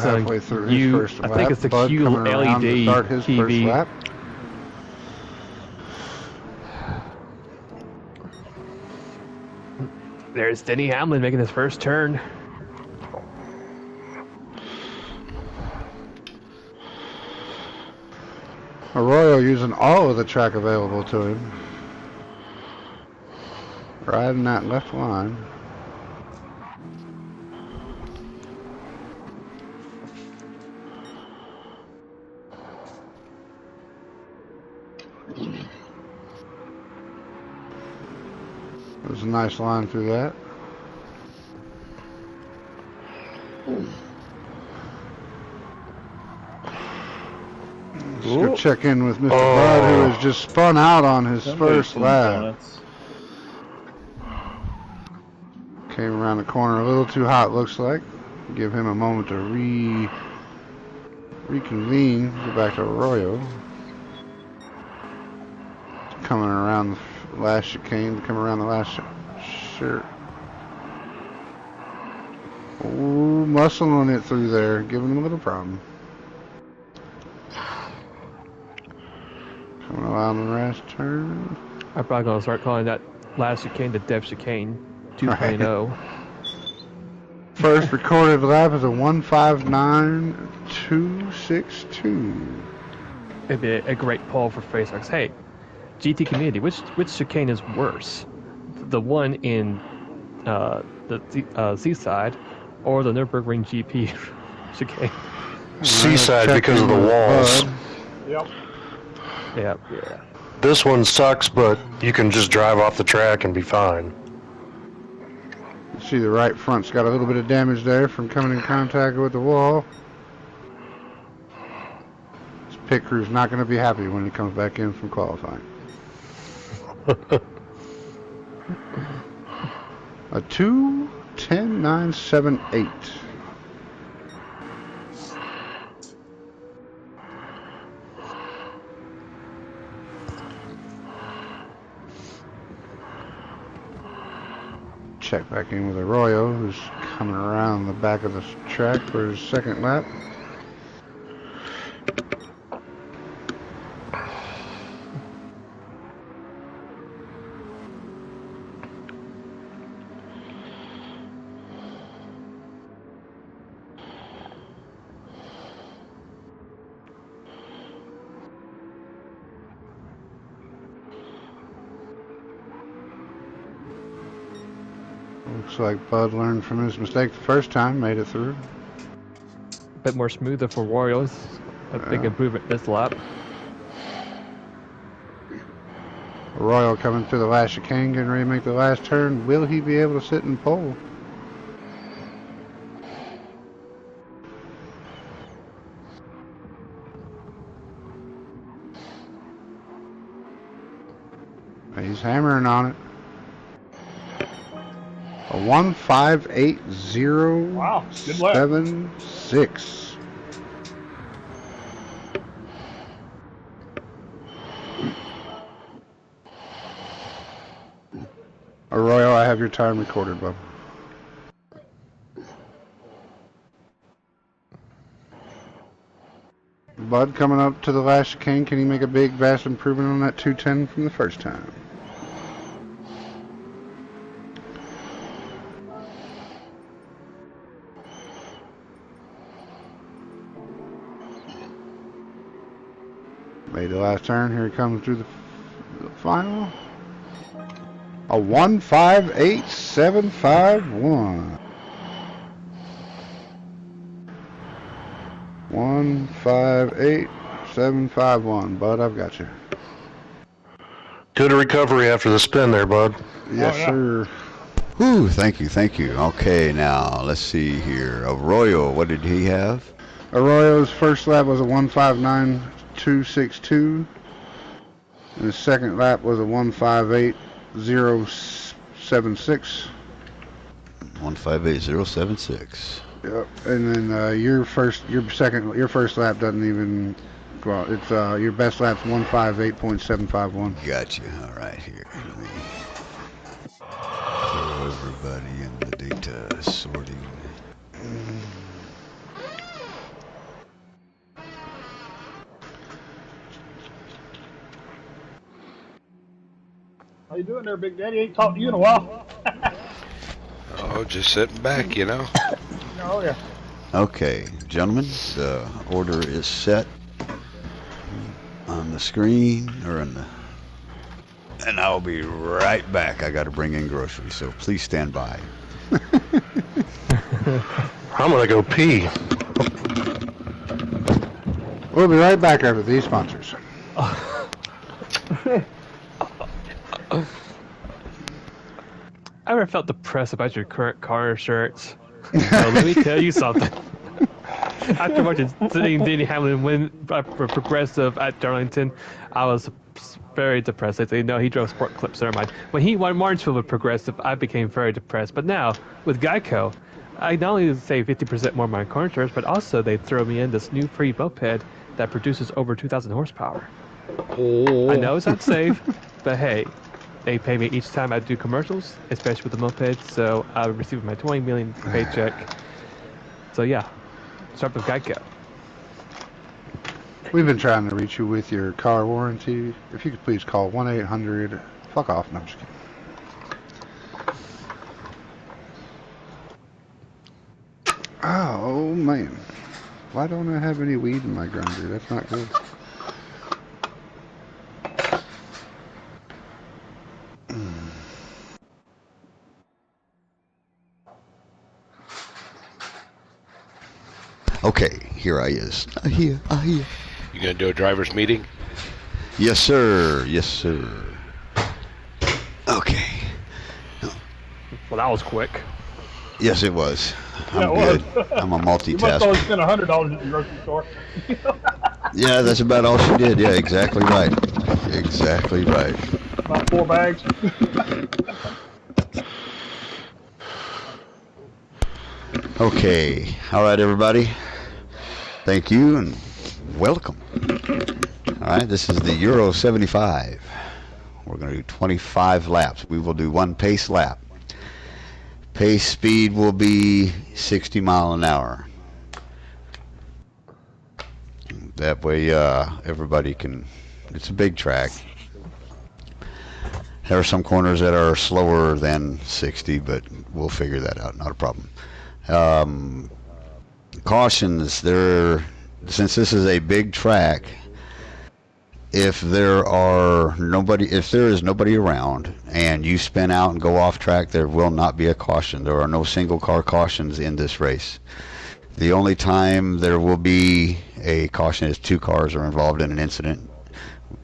halfway through his first lap. I think it's the Bud coming around to start his TV. first lap. There's Denny Hamlin making his first turn. Arroyo using all of the track available to him. Riding that left line. There's a nice line through that. Let's go check in with Mr. Bud, who has just spun out on his first lap. Came around the corner a little too hot, looks like. Give him a moment to reconvene. Go back to Arroyo. Coming around the last chicane, come around the last shirt. Oh, muscling it through there, giving him a little problem. Coming around the last turn. I'm probably going to start calling that last chicane the Dev Chicane 2.0. Right. First recorded lap is a 1:59.262. It'd be a great poll for Facebook. Hey, GT community, which chicane is worse? The one in the Seaside or the Nürburgring GP chicane? Seaside because of the walls. Yep. Yeah. This one sucks, but you can just drive off the track and be fine. See, the right front's got a little bit of damage there from coming in contact with the wall. This pit crew's not going to be happy when he comes back in from qualifying. A 2:10.978. Check back in with Arroyo, who's coming around the back of the track for his second lap. Looks like Bud learned from his mistake the first time, made it through. A bit more smoother for Warriors. A big improvement this lap. Arroyo coming through the last chicane, getting ready to make the last turn. Will he be able to sit in pole? He's hammering on it. A 1:58.076. Wow, good lap. Arroyo, I have your time recorded, bub. Bud coming up to the last chicane. Can he make a big, vast improvement on that 210 from the first time? Made the last turn. Here he comes through the final. A 1:58.751. 1:58.751. Bud, I've got you. Good recovery after the spin there, Bud. Yes, sir. Ooh, thank you. Okay, now let's see here. Arroyo, what did he have? Arroyo's first lap was a 1:59.262. And his second lap was a 1:58.076. 1:58.076. Yep. And then your first lap doesn't even go out. It's your best lap's 1:58.751. Gotcha. All right, here. Let me throw everybody in the data sorting. you doing there, Big Daddy? Ain't talked to you in a while. Oh, just sitting back, you know. Oh, yeah. Okay, gentlemen, the order is set on the screen, and I'll be right back. I got to bring in groceries, so please stand by. I'm gonna go pee. We'll be right back after these sponsors. I ever felt depressed about your current car insurance? So let me tell you something. After watching Denny Hamlin win for Progressive at Darlington, I was very depressed. I said, no, he drove Sport Clips. Never mind. When he won Martinsville with Progressive, I became very depressed. But now, with Geico, I not only save 50% more on my car insurance, but also they throw me in this new free moped that produces over 2,000 horsepower. I know it's not safe, but hey, they pay me each time I do commercials, especially with the moped, so I receive my $20 million paycheck. So yeah, start with Geico. We've been trying to reach you with your car warranty. If you could please call 1-800. Fuck off. No, I'm just kidding. Oh man, why don't I have any weed in my grinder? That's not good. Okay, here I is. I hear. You gonna do a driver's meeting? Yes, sir. Yes, sir. Okay. Well, that was quick. Yes, it was. Yeah, I'm it was. good. I'm a You must multitasker. only spend $100 at the grocery store. Yeah, that's about all she did. Yeah, exactly right. Exactly right. About 4 bags. Okay. All right, everybody. Thank you and welcome. All right, this is the Euro-75. We're going to do 25 laps. We will do one pace lap. Pace speed will be 60 mile an hour. That way everybody can, it's a big track. There are some corners that are slower than 60, but we'll figure that out, not a problem. Cautions, since this is a big track, if there is nobody around and you spin out and go off track, there will not be a caution. There are no single car cautions in this race. The only time there will be a caution is 2 cars are involved in an incident.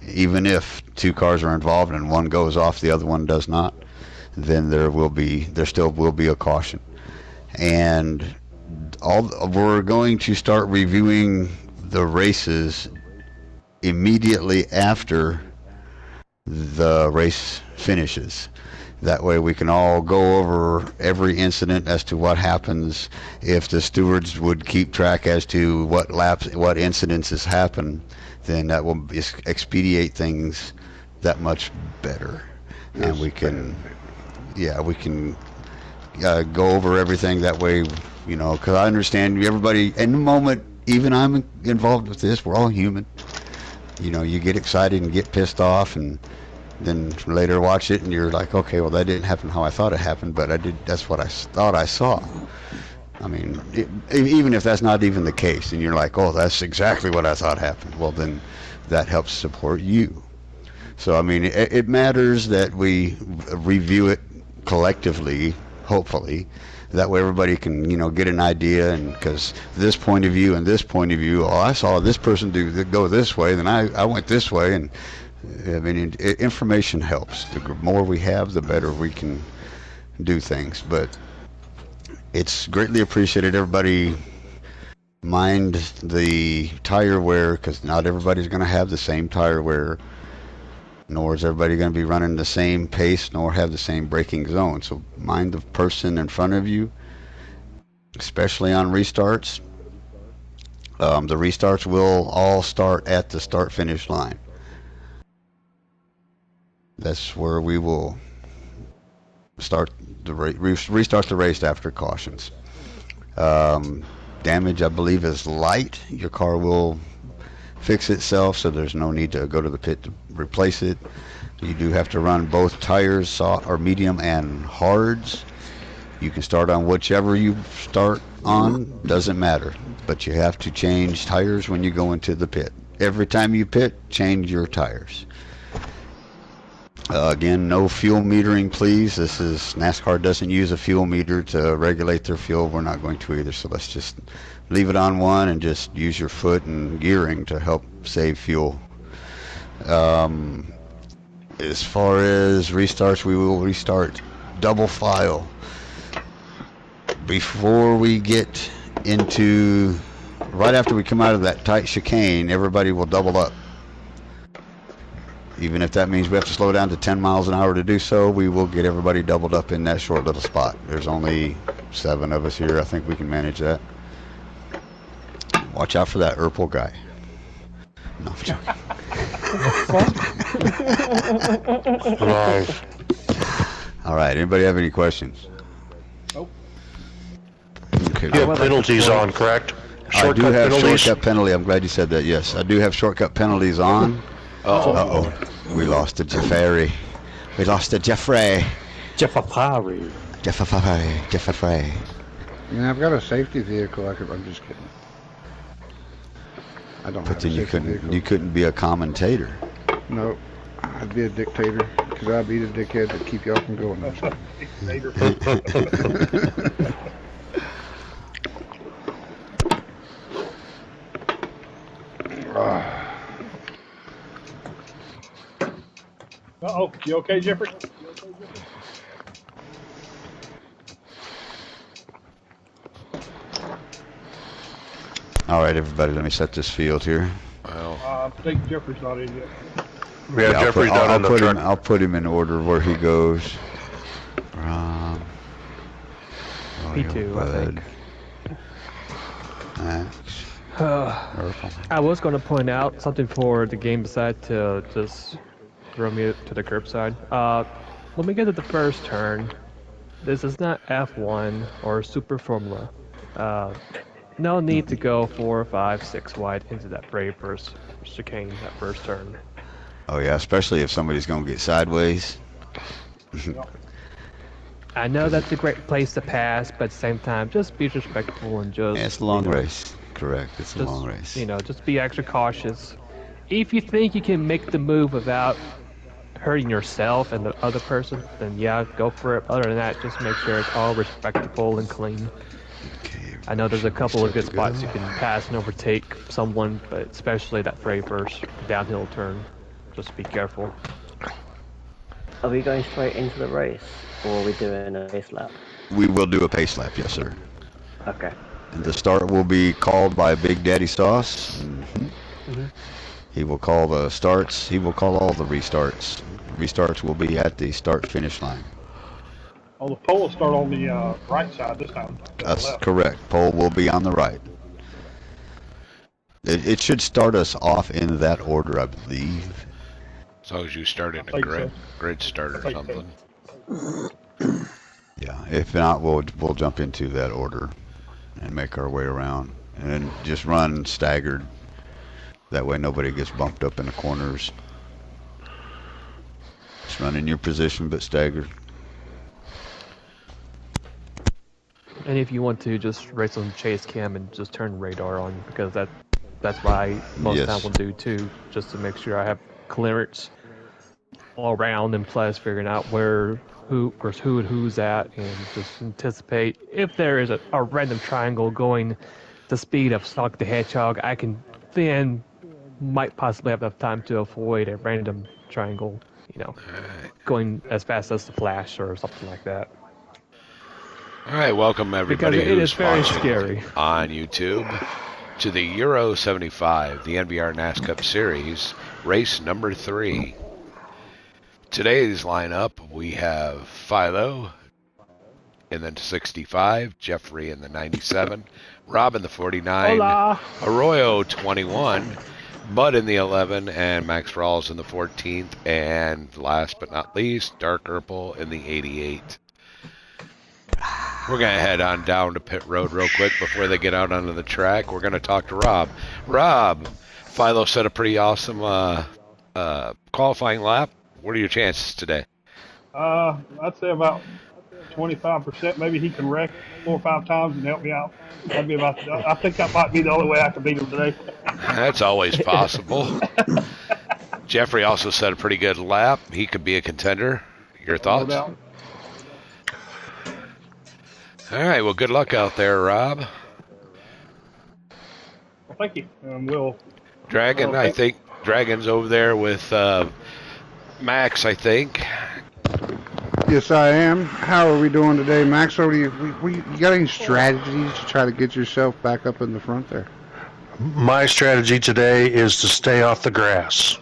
Even if 2 cars are involved and one goes off, the other one does not, then there still will be a caution. And we're going to start reviewing the races immediately after the race finishes. That way we can all go over every incident as to what happens. If the stewards would keep track as to what incidents has happened, then that will expedite things that much better. And we can go over everything that way, because I understand everybody, in the moment, even I'm involved with this, we're all human. You get excited and get pissed off, and then later watch it and you're like, okay, well, that didn't happen how I thought it happened, but that's what I thought I saw. I mean, even if that's not even the case, and you're like, oh, that's exactly what I thought happened, well, then that helps support you. So, I mean, it matters that we review it collectively, hopefully. That way everybody can, get an idea, and because this point of view and this point of view, I saw this person go this way, then I went this way, and I mean, information helps. The more we have, the better we can do things. But it's greatly appreciated. Everybody mind the tire wear, because not everybody's going to have the same tire wear, nor is everybody going to be running the same pace, nor have the same braking zone. So mind the person in front of you, especially on restarts. The restarts will all start at the start-finish line. That's where we will restart the race after cautions. Damage, I believe, is light. Your car will fix itself, so there's no need to go to the pit to replace it. You do have to run both tires, soft or medium and hards. You can start on whichever you start on, doesn't matter. But you have to change tires when you go into the pit. Every time you pit, change your tires. Again, no fuel metering, please. NASCAR doesn't use a fuel meter to regulate their fuel. We're not going to either, so let's just leave it on one and just use your foot and gearing to help save fuel. As far as restarts, we will restart double file. Before we get into, right after we come out of that tight chicane, everybody will double up. Even if that means we have to slow down to 10 miles an hour to do so, we will get everybody doubled up in that short little spot. There's only 7 of us here. I think we can manage that. Watch out for that Urpel guy. No, I'm joking. Nice. All right, anybody have any questions? Nope. Okay. You have penalties on, correct? I do have penalties? shortcut penalty. I'm glad you said that. Yes, I do have shortcut penalties on. Uh-oh. We lost to Jeffrey. We lost to Jeffrey. Jeffrey. Jeffrey. Yeah, I've got a safety vehicle. I'm just kidding. I don't But have then a safety vehicle. you couldn't be a commentator. No, I'd be a dictator because I'd be the dickhead that keep y'all from going. Uh-oh, you okay, Jeffrey? All right, everybody, let me set this field here. Well, I think Jeffrey's not in yet. Yeah, Jeffrey's not on the truck. I'll put him in order where he goes. P2, I think. Max. I was going to point out something for the game side to just throw me to the curbside. When we get to the first turn, this is not F1 or Super Formula. No need to go 4, 5, 6 wide into that very first chicane, that first turn. Oh yeah, especially if somebody's gonna get sideways. I know that's a great place to pass, but at the same time, just be respectful and just... Yeah, it's a long race. Correct, it's a just, long race. You know, just be extra cautious. If you think you can make the move without hurting yourself and the other person, then yeah, go for it. Other than that, just make sure it's all respectable and clean. Okay, I know there's a couple of good spots you can pass and overtake someone, but especially that very first downhill turn. Just be careful. Are we going straight into the race, or are we doing a race lap? we will do a pace lap, yes sir. Okay. And the start will be called by Big Daddy Sauce. He will call the starts. He will call all the restarts. Restarts will be at the start-finish line. Oh, the pole will start on the right side this time. That's Left. correct. Pole will be on the right. It should start us off in that order, I believe. as long as you start in a think grid start or think something. Yeah. If not, we'll jump into that order and make our way around, and then just run staggered. That way, nobody gets bumped up in the corners. Just run in your position, but staggered. And if you want to, just race on chase cam and just turn radar on, because that's what I most Yes. time will do too, just to make sure I have clearance all around, and plus figuring out who and who's at, and just anticipate if there is a random triangle going the speed of Sonic the Hedgehog, I can then might possibly have enough time to avoid a random triangle, going as fast as the Flash or something like that. All right, welcome everybody Because it who's is very watching scary. on YouTube to the Euro-75, the NVR NAS Cup Series, race number 3. Today's lineup, we have Philo in the 65, Jeffrey in the 97, Rob in the 49, Hola. Arroyo 21, Bud in the 11, and Max Rawls in the 14th, and last but not least, Dark Urpel in the 88. We're going to head on down to pit road real quick before they get out onto the track. We're going to talk to Rob. Rob, Philo set a pretty awesome qualifying lap. What are your chances today? I'd say about 25%. Maybe he can wreck 4 or 5 times and help me out. That'd be about. I think that might be the only way I can beat him today. That's always possible. Jeffrey also set a pretty good lap. He could be a contender. Your No thoughts? doubt. All right. Well, good luck out there, Rob. Well, thank you. We'll. Dragon, I thank- think Dragon's over there with Max, I think. Yes, I am. How are we doing today, Max? What do you got any strategies to try to get yourself back up in the front there? My strategy today is to stay off the grass,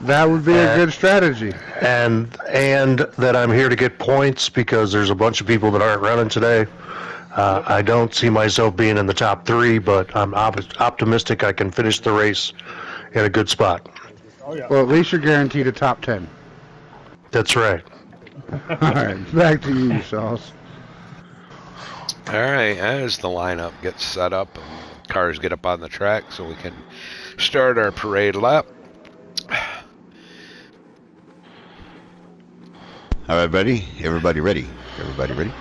That would be a good strategy. and that I'm here to get points because there's a bunch of people that aren't running today. I don't see myself being in the top 3, but I'm optimistic I can finish the race in a good spot. Oh yeah. Well, at least you're guaranteed a top 10. That's right. All right, back to you, Sauce. All right. As the lineup gets set up and cars get up on the track so we can start our parade lap. All right, buddy. Everybody ready? Everybody ready?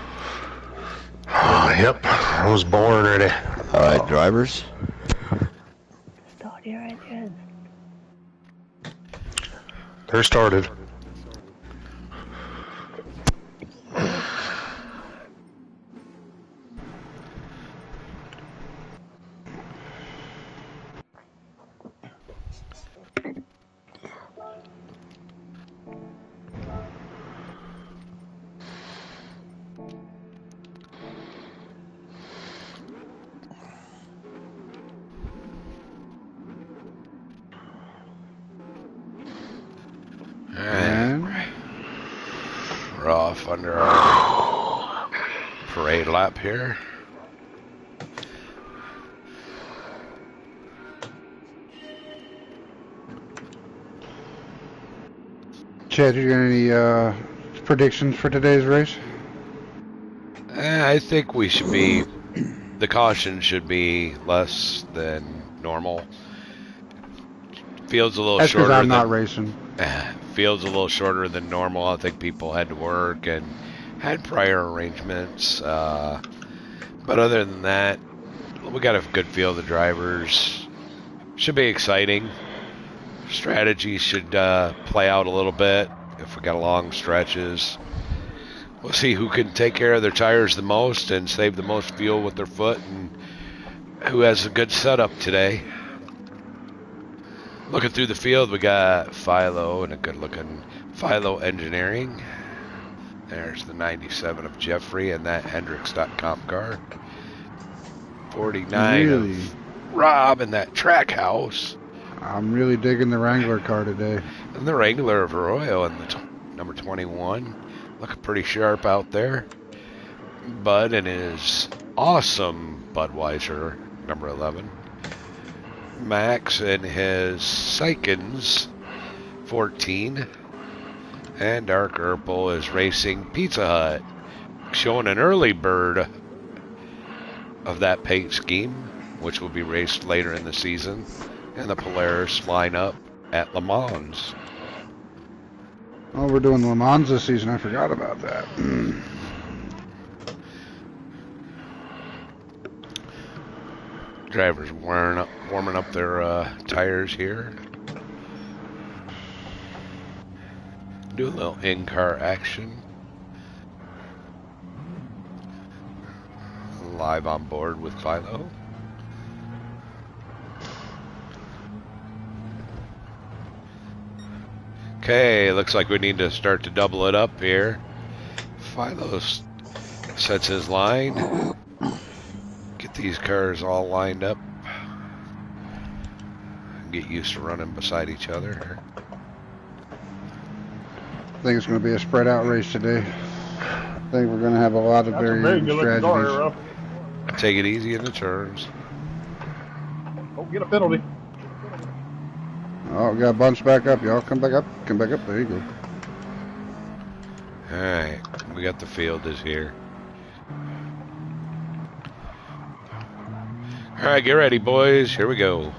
Yep, I was born ready. All right, drivers. Start your engine. They're started. And We're off under our parade lap here. Chad, you got any predictions for today's race? I think we should be, the caution should be less than normal. Field's a little That's because shorter I'm than, not racing. Field's a little shorter than normal. I think people had to work and had prior arrangements. But other than that, we got a good field of drivers. Should be exciting. Strategy should play out a little bit if we got long stretches. We'll see who can take care of their tires the most and save the most fuel with their foot and who has a good setup today. Looking through the field, we got Philo and a good-looking Philo Engineering. There's the 97 of Jeffrey and that Hendricks.com car. 49 Really? of Rob and that Trackhouse. I'm really digging the Wrangler car today. And the Wrangler of Arroyo and the number 21. Looking pretty sharp out there. Bud and his awesome Budweiser, number 11. Max and his Sykens, 14. And Dark Purple is racing Pizza Hut, showing an early bird of that paint scheme, which will be raced later in the season. And the Polaris lineup at Le Mans. Oh, we're doing Le Mans this season. I forgot about that. Drivers warming up their tires here. Do a little in-car action. Live on board with Philo. Okay, looks like we need to start to double it up here. Philo sets his line. Get these cars all lined up. Get used to running beside each other. I think it's going to be a spread out race today. I think we're going to have a lot of That's a very varying good looking car here, strategies. Ruff. Take it easy in the turns. Don't get a penalty. Oh, we got a bunch back up. Y'all come back up. Come back up. There you go. Alright, we got the field is here. right, get ready, boys. Here we go.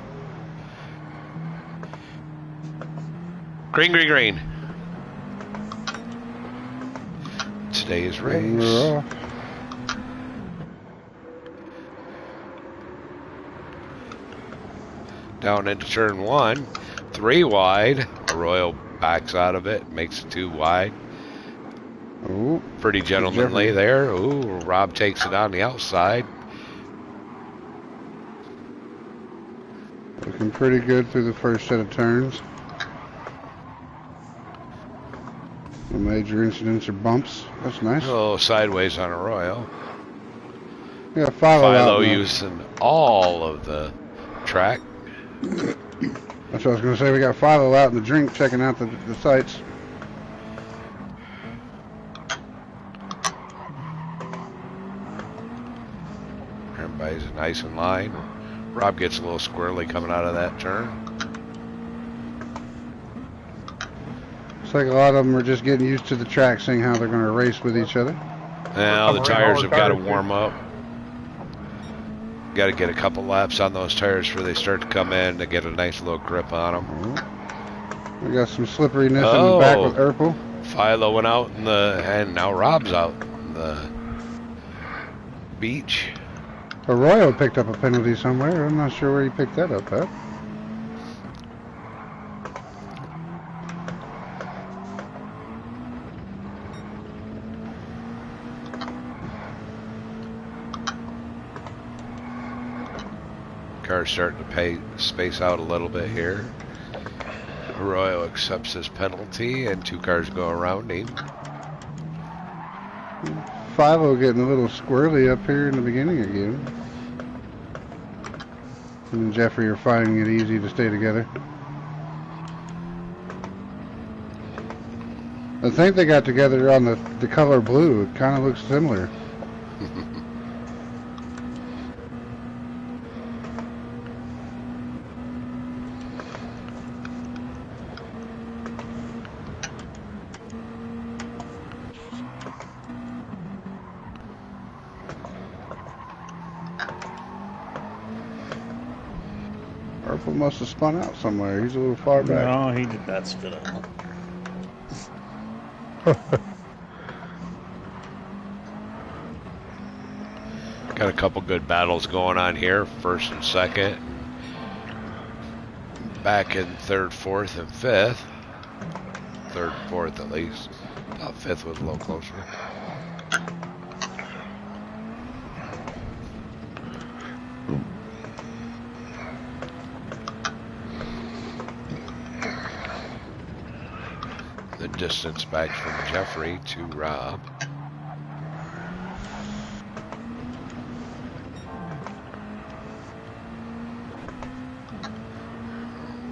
Green, green, green. Today's We're race. off. Down into turn 1. 3 wide. Arroyo backs out of it. Makes it 2 wide. Ooh, Pretty gentlemanly Jeffrey. there. Ooh, Rob takes it on the outside. Looking pretty good through the first set of turns. No major incidents or bumps. That's nice. Oh, sideways on Arroyo. Yeah, Philo out. Philo now. using all of the track. That's what I was going to say. We got Philo out in the drink checking out the sights. Everybody's nice in line. Rob gets a little squirrely coming out of that turn. Looks like a lot of them are just getting used to the track, seeing how they're going to race with each other. Now the Come around tires all have the got to tires, warm up. Got to get a couple laps on those tires before they start to come in to get a nice little grip on them. We got some slipperiness in the back with Urpel. Philo went out in the, and now Rob's out in the beach. Arroyo picked up a penalty somewhere. I'm not sure where he picked that up at. Car's starting to space out a little bit here. Arroyo accepts his penalty, and 2 cars go around him. Philo getting a little squirrely up here in the beginning again. And Jeffrey are finding it easy to stay together. I think they got together on the color blue. It kind of looks similar. Urpel must have spun out somewhere. He's a little far back. No, he did not spit out. Got a couple good battles going on here. First and second. Back in third, fourth, and fifth. Third, fourth at least. Thought fifth was a little closer. The distance back from Jeffrey to Rob.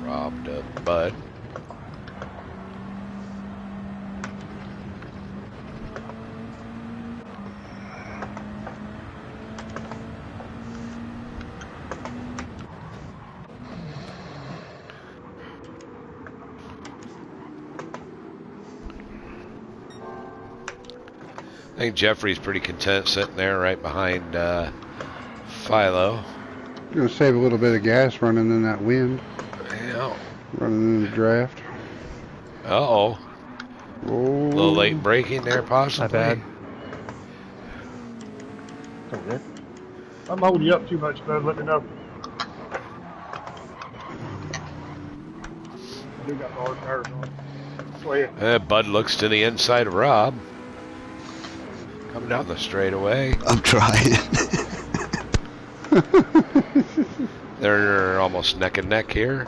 Rob to Bud. I think Jeffrey's pretty content sitting there right behind Philo. Gonna save a little bit of gas running in that wind. Yeah. Running in the draft. Uh-oh. Oh. A little late braking there, possibly. Not bad. I'm good. I'm holding you up too much, bud. Let me know. I do got the hard tires on. Swear. Bud looks to the inside of Rob. Coming down the straightaway. I'm trying. They're almost neck and neck here.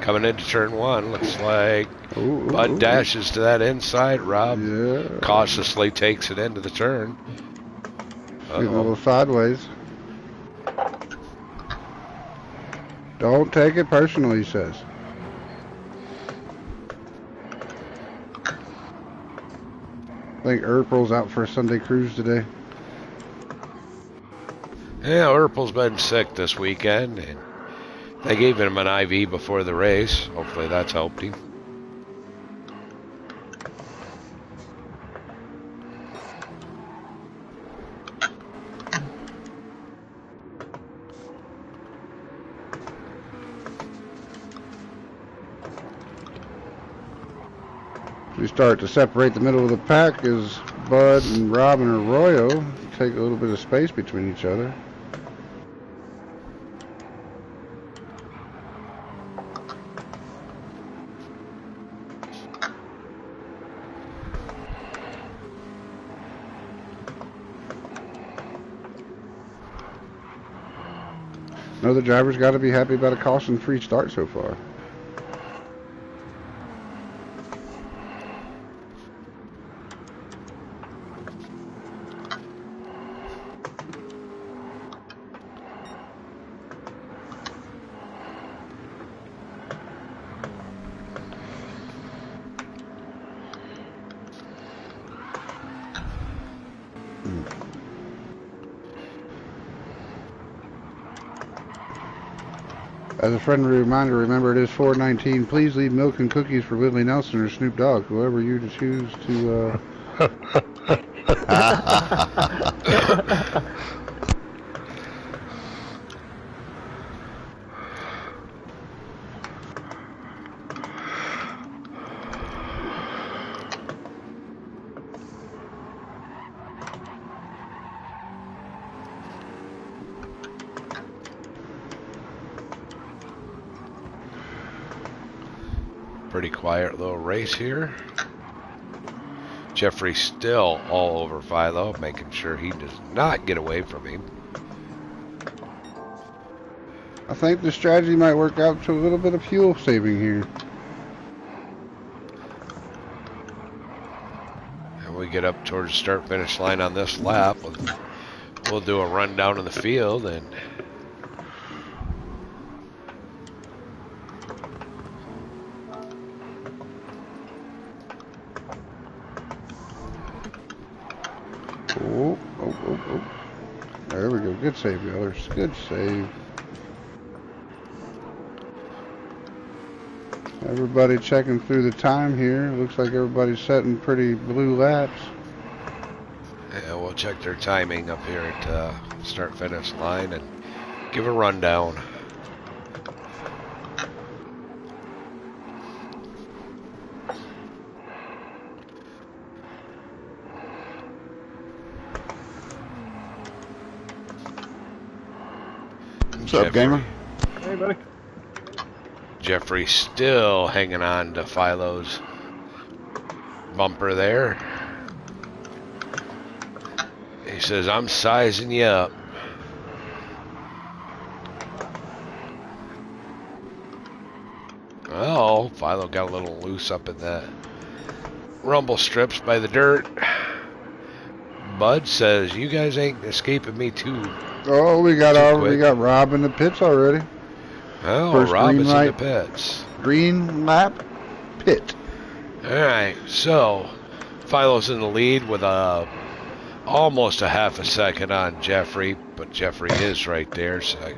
Coming into turn 1, looks like Ooh, Bud ooh. dashes to that inside. Rob Yeah. cautiously takes it into the turn. Getting a little sideways. Don't take it personally, he says. I think Urpel's out for a Sunday cruise today. Yeah, Urpel's been sick this weekend, and they gave him an IV before the race. Hopefully that's helped him. We start to separate the middle of the pack as Bud and Rob and Arroyo take a little bit of space between each other. No, the driver's got to be happy about a caution-free start so far. As a friendly reminder, remember it is 4:19. Please leave milk and cookies for Willie Nelson or Snoop Dogg, whoever you choose to. Pretty quiet little race here. Jeffrey still all over Philo, making sure he does not get away from him. I think the strategy might work out to a little bit of fuel saving here. And we get up towards the start-finish line on this lap. We'll do a rundown of the field and Oh. There we go. Good save, Yellers. Good save. Everybody checking through the time here. Looks like everybody's setting pretty blue laps. yeah, we'll check their timing up here at start-finish line and give a rundown. What's up, gamer? Hey, buddy. Jeffrey still hanging on to Philo's bumper there. He says, I'm sizing you up. Oh, Philo got a little loose up in the rumble strips by the dirt. Bud says, you guys ain't escaping me too. Oh, we got Rob in the pits already. Oh, First Rob green is in light. the pits. Green lap, pit. All right, so Philo's in the lead with almost a half a second on Jeffrey, but Jeffrey is right there. So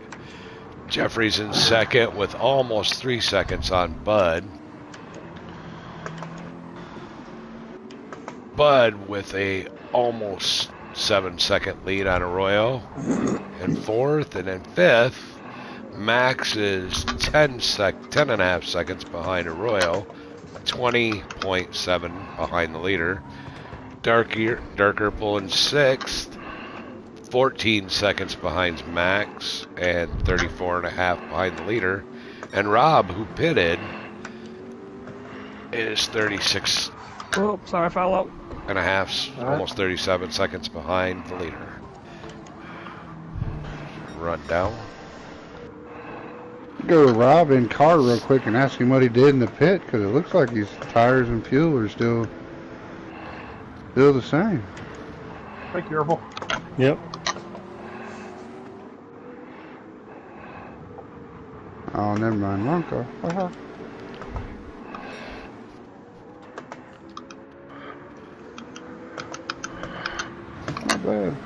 Jeffrey's in second with almost 3 seconds on Bud. Bud with a almost 7-second lead on Arroyo in fourth, and in fifth, Max is 10.5 seconds behind Arroyo, 20.7 behind the leader. Darker pulling sixth, 14 seconds behind Max, and 34.5 behind the leader. And Rob, who pitted, is 36 Oh, sorry, Philo. and a half, almost 37 seconds behind the leader. Run down. Go to Rob in car real quick and ask him what he did in the pit, because it looks like his tires and fuel are still the same. Be careful. Yep. Oh, never mind. Wrong car. Uh-huh. Not bad.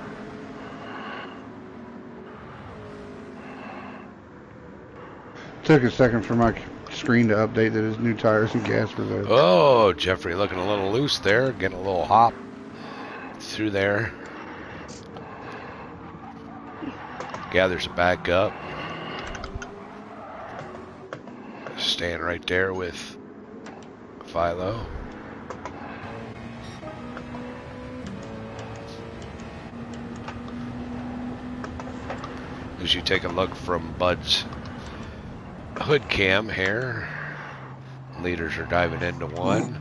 Took a second for my screen to update that his new tires and gas were there. Oh, Jeffrey looking a little loose there, getting a little hop through there. Gathers it back up. Staying right there with Philo. As you take a look from Bud's hood cam here, leaders are diving into one.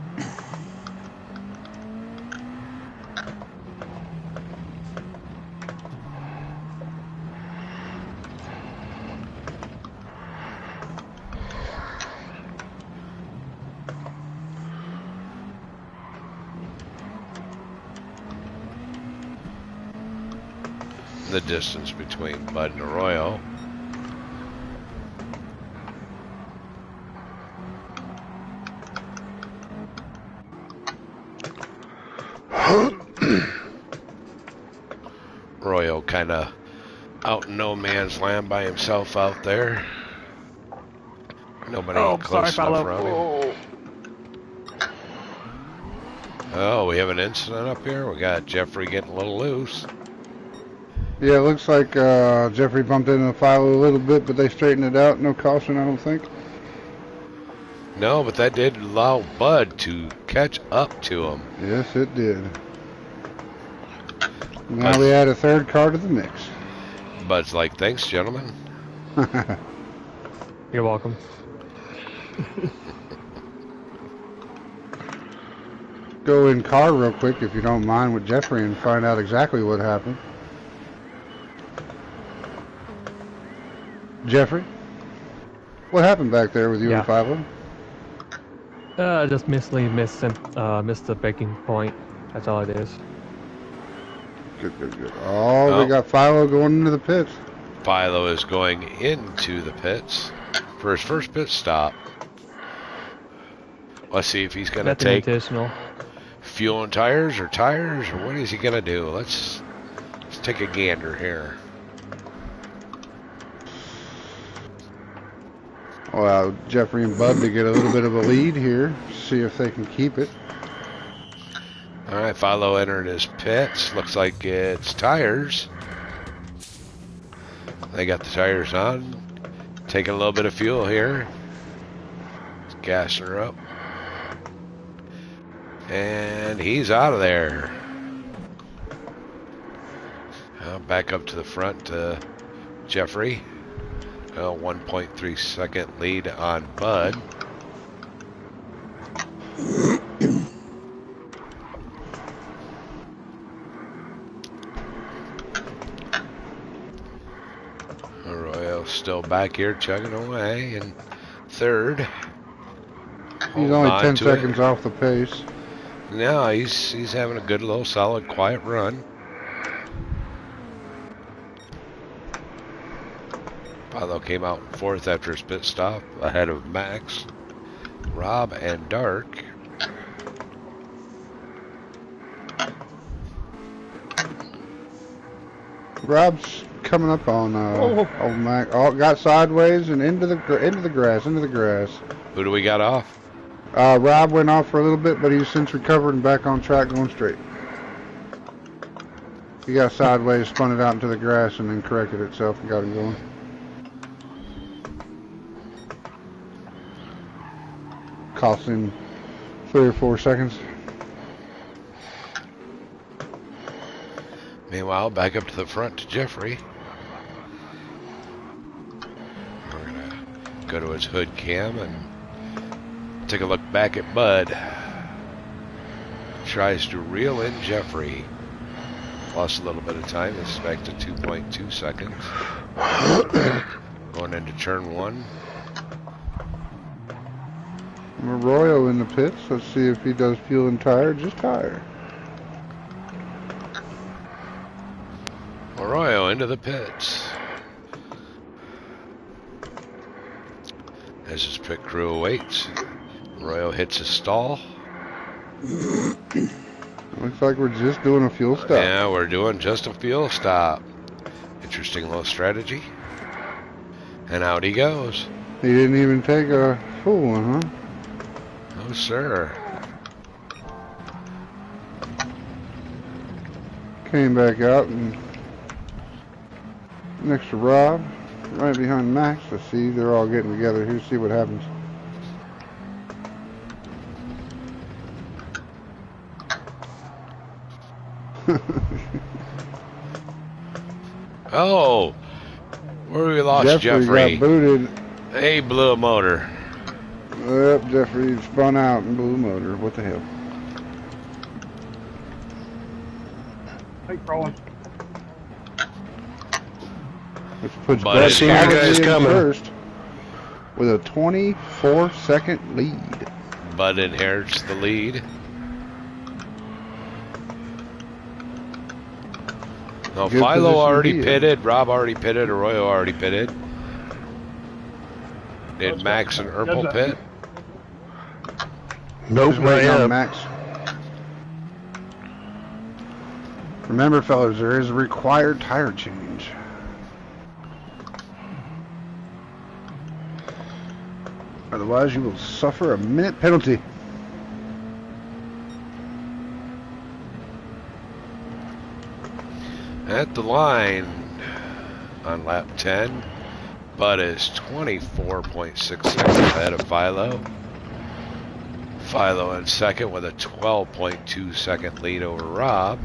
The distance between Bud and Arroyo. Arroyo kind of out in no man's land by himself out there. Nobody close enough around him. Oh, we have an incident up here. We got Jeffrey getting a little loose. Yeah, it looks like Jeffrey bumped into the Philo a little bit, but they straightened it out. No caution, I don't think. No, but that did allow Bud to catch up to him. Yes, it did. Now we add a third car to the mix. Bud's like, thanks, gentlemen. You're welcome. Go in car real quick, if you don't mind, with Jeffrey and find out exactly what happened. Jeffrey, what happened back there with you and Philo? Just missed the breaking point. That's all it is. Good. Oh, we got Philo going into the pits. Philo is going into the pits for his first pit stop. Let's see if he's going to take fuel and tires, or what is he going to do? Let's take a gander here. Well, Jeffrey and Bud to get a little bit of a lead here. See if they can keep it. All right, Philo entered his pits. Looks like it's tires. They got the tires on. Taking a little bit of fuel here. Gassing her up. And he's out of there. Back up to the front to Jeffrey. 1.3 second lead on Bud. Arroyo still back here chugging away in third. He's only 10 seconds off the pace. No, he's having a good little solid quiet run. Philo came out in fourth after his pit stop, ahead of Max, Rob, and Dark. Rob's coming up on old Max. Oh, got sideways and into the grass. Who do we got off? Rob went off for a little bit, but he's since recovered and back on track, going straight. He got sideways, spun it out into the grass, and then corrected itself and got him going. Cost him 3 or 4 seconds. Meanwhile, back up to the front to Jeffrey. We're going to go to his hood cam and take a look back at Bud. Tries to reel in Jeffrey. Lost a little bit of time. This is back to 2.2 seconds. Going into turn 1. Arroyo in the pits. Let's see if he does fuel and tire. Just tire. Arroyo into the pits. As his pit crew awaits, Arroyo hits a stall. Looks like we're just doing a fuel stop. Yeah, we're doing just a fuel stop. Interesting little strategy. And out he goes. He didn't even take a full one, huh? No, sir. Came back out and next to Rob, right behind Max. Let's see, they're all getting together here. See what happens. Oh, Where we lost Jeffrey. got booted. He blew a motor. Yep, Jeffrey spun out and blew a motor. What the hell? Keep rolling. Which puts But Brett I see you Solomon guys in coming. first with a 24-second lead. Bud inherits the lead. No, Good Philo position already to be in. pitted. Rob already pitted. Arroyo already pitted. Did Max and Erpel pit? Nope, Just not waiting on yet. Max. Remember, fellas, there is a required tire change. Otherwise, you will suffer a minute penalty. At the line on lap 10, Bud is 24.6 seconds ahead of Philo. Philo in second with a 12.2 second lead over Rob,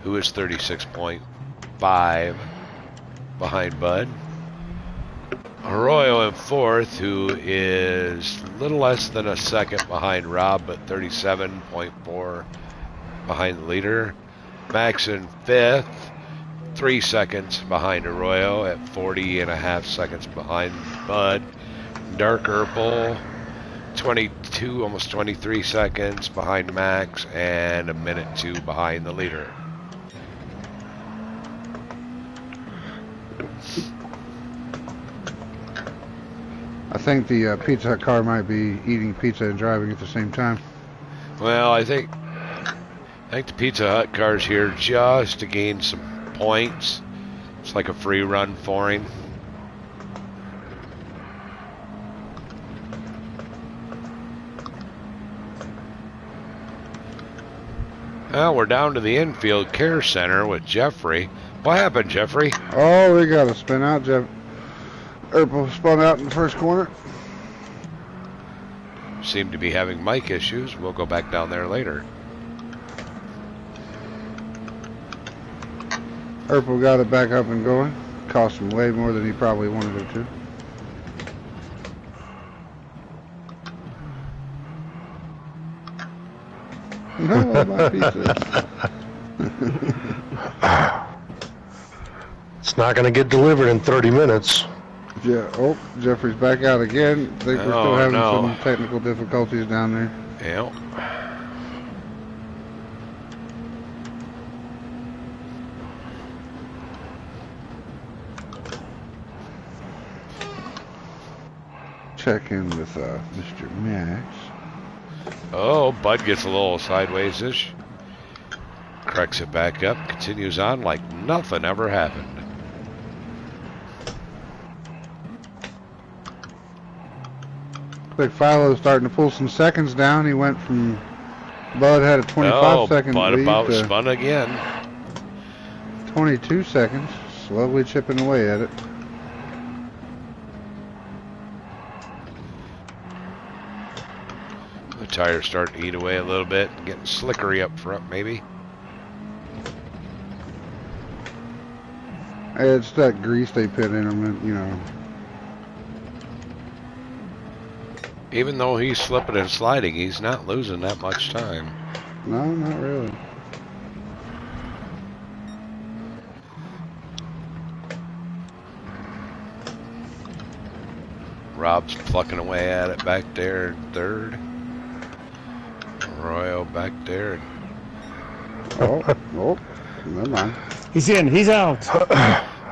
who is 36.5 behind Bud. Arroyo in fourth, who is a little less than a second behind Rob, but 37.4 behind the leader. Max in fifth, 3 seconds behind Arroyo at 40.5 seconds behind Bud. Dark Erpel, 22, almost 23 seconds behind Max, and a minute 2 behind the leader. I think the Pizza Hut car might be eating pizza and driving at the same time. Well, I think the Pizza Hut car's here just to gain some points. It's like a free run for him. Well, we're down to the infield care center with Jeffrey. What happened, Jeffrey? Oh, we got to spin out, Jeff. Erpel spun out in the first corner. Seem to be having mic issues. We'll go back down there later. Erpel got it back up and going. Cost him way more than he probably wanted it to. No, my pizza. It's not going to get delivered in 30 minutes. Yeah. Oh, Jeffrey's back out again. I think we're still having no. some technical difficulties down there. Yep. Check in with Mr. Max. Oh, Bud gets a little sideways-ish. Corrects it back up. Continues on like nothing ever happened. Looks like Philo's starting to pull some seconds down. He went from Bud had a 25-second Bud lead about to spun again. 22 seconds. Slowly chipping away at it. The tires start to eat away a little bit. Getting slickery up front, maybe. It's that grease they put in them, you know. Even though he's slipping and sliding, he's not losing that much time. No, not really. Rob's plucking away at it back there in third. Arroyo back there. Oh, never mind. He's in, he's out.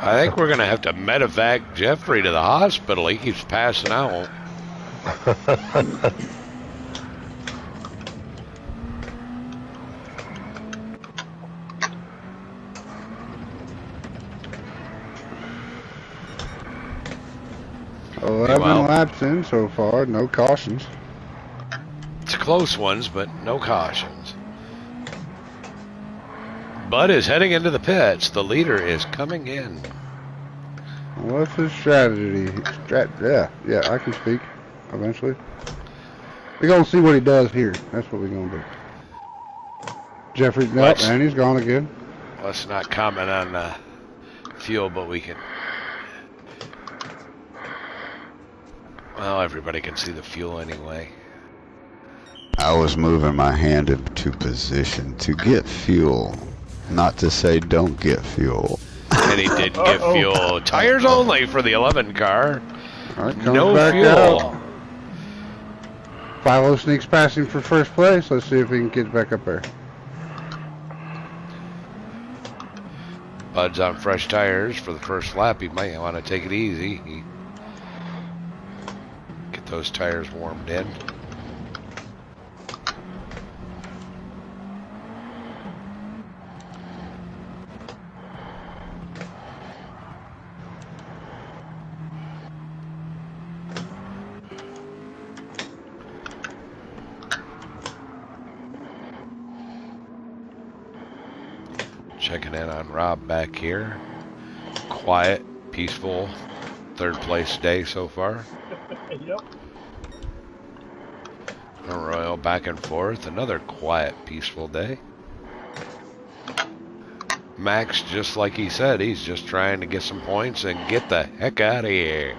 I think we're going to have to medevac Jeffrey to the hospital. He keeps passing out. 11 Wow. laps in so far, no cautions. It's close ones, but no cautions. Bud is heading into the pits. The leader is coming in. What's his strategy? Yeah, I can speak eventually. We're going to see what he does here. That's what we're going to do. Jeffrey, nope, and he's gone again. Let's not comment on fuel, but we can. Well, everybody can see the fuel anyway. I was moving my hand into position to get fuel, not to say don't get fuel. And he didn't get fuel. Tires only for the 11 car. All right, comes No back fuel. out. Philo sneaks past him for first place. Let's see if he can get back up there. Bud's on fresh tires for the first lap. He might want to take it easy. Get those tires warmed in. Checking in on Rob back here. Quiet, peaceful, third place day so far. Yep. Royal back and forth. Another quiet, peaceful day. Max, just like he said, he's just trying to get some points and get the heck out of here.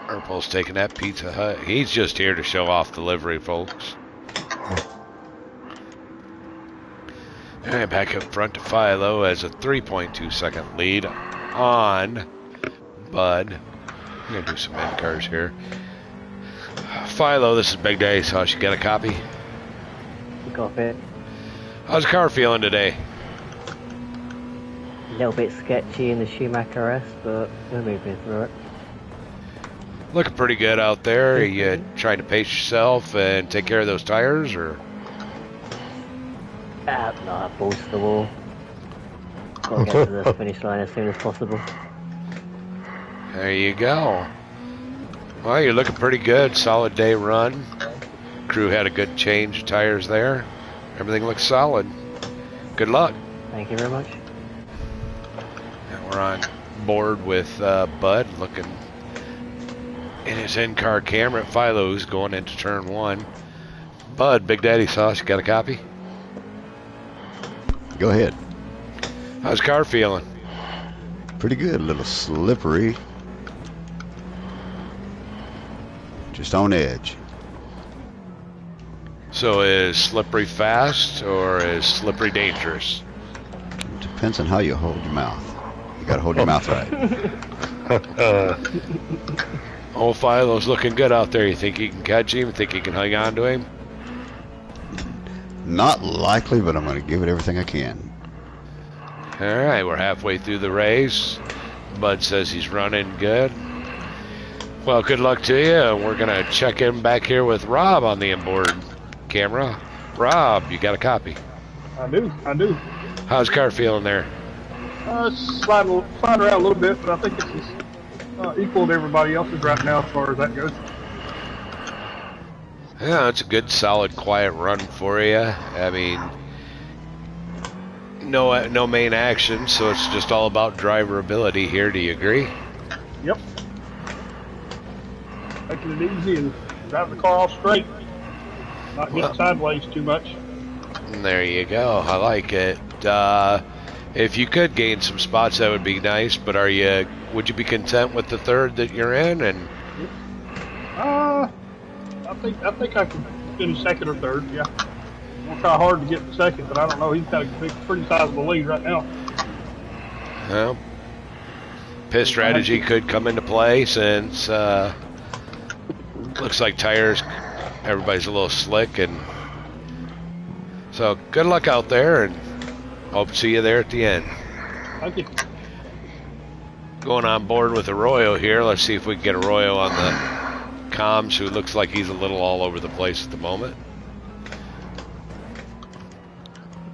Urpel's taking that Pizza Hut. He's just here to show off the livery, folks. And back up front to Philo as a 3.2 second lead on Bud. I'm going to do some end cars here. Philo, this is Big Day Sauce. You got a copy? Got it. How's the car feeling today? A little bit sketchy in the Schumacher S, but we're moving through it. Looking pretty good out there. Are you trying to pace yourself and take care of those tires, or? No, balls to the wall. Gotta get to the finish line as soon as possible. There you go. Well, you're looking pretty good. Solid day run. Crew had a good change of tires there. Everything looks solid. Good luck. Thank you very much. And we're on board with Bud looking in his in-car camera at Philo, who's going into turn one. Bud, Big Daddy Sauce, you got a copy? Go ahead. How's the car feeling? Pretty good. A little slippery. Just on edge. So is slippery fast or is slippery dangerous? Depends on how you hold your mouth. You gotta hold your mouth right. Old Philo's looking good out there. You think you can catch him? Think you can hang on to him? Not likely, but I'm gonna give it everything I can. All right, we're halfway through the race. Bud says he's running good. Well, good luck to you. We're going to check in back here with Rob on the inboard camera. Rob, you got a copy? I do. How's the car feeling there? Sliding around a little bit, but I think it's equal to everybody else's right now as far as that goes. Yeah, it's a good, solid, quiet run for you. I mean, no main action, so it's just all about driver ability here. Do you agree? Yep. Taking it easy and driving the car all straight. Not getting sideways too much. There you go. I like it. If you could gain some spots, that would be nice. But would you be content with the third that you're in? And I think I can finish second or third. Yeah. I'm gonna try hard to get the second, but I don't know. He's got a pretty sizable lead right now. Well, pit strategy could come into play since looks like tires. Everybody's a little slick, and so good luck out there, and hope to see you there at the end. Thank you. Going on board with Arroyo here. Let's see if we can get Arroyo on the comms, who looks like he's a little all over the place at the moment.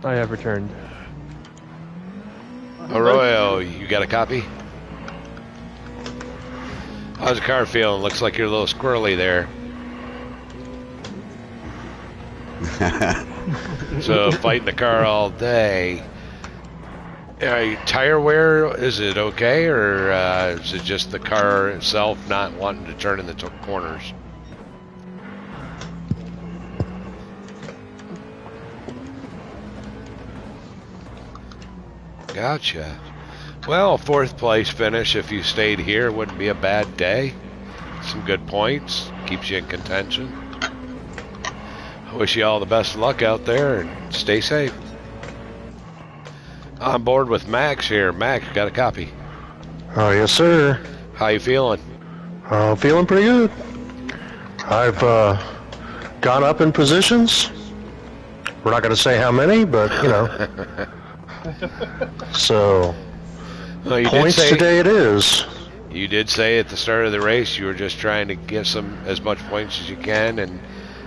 I have returned. Arroyo, you got a copy? How's the car feeling? Looks like you're a little squirrely there. So fighting the car all day. Tire wear, is it okay, or is it just the car itself not wanting to turn in the corners? Gotcha. Well, fourth place finish if you stayed here wouldn't be a bad day. Some good points, keeps you in contention. I wish you all the best of luck out there and stay safe. On board with Max here. Max, got a copy. Oh, yes, sir. How you feeling? Feeling pretty good. I've gone up in positions. We're not going to say how many, but, you know. So, Well, you points did say, today it is. You did say at the start of the race you were just trying to get as much points as you can and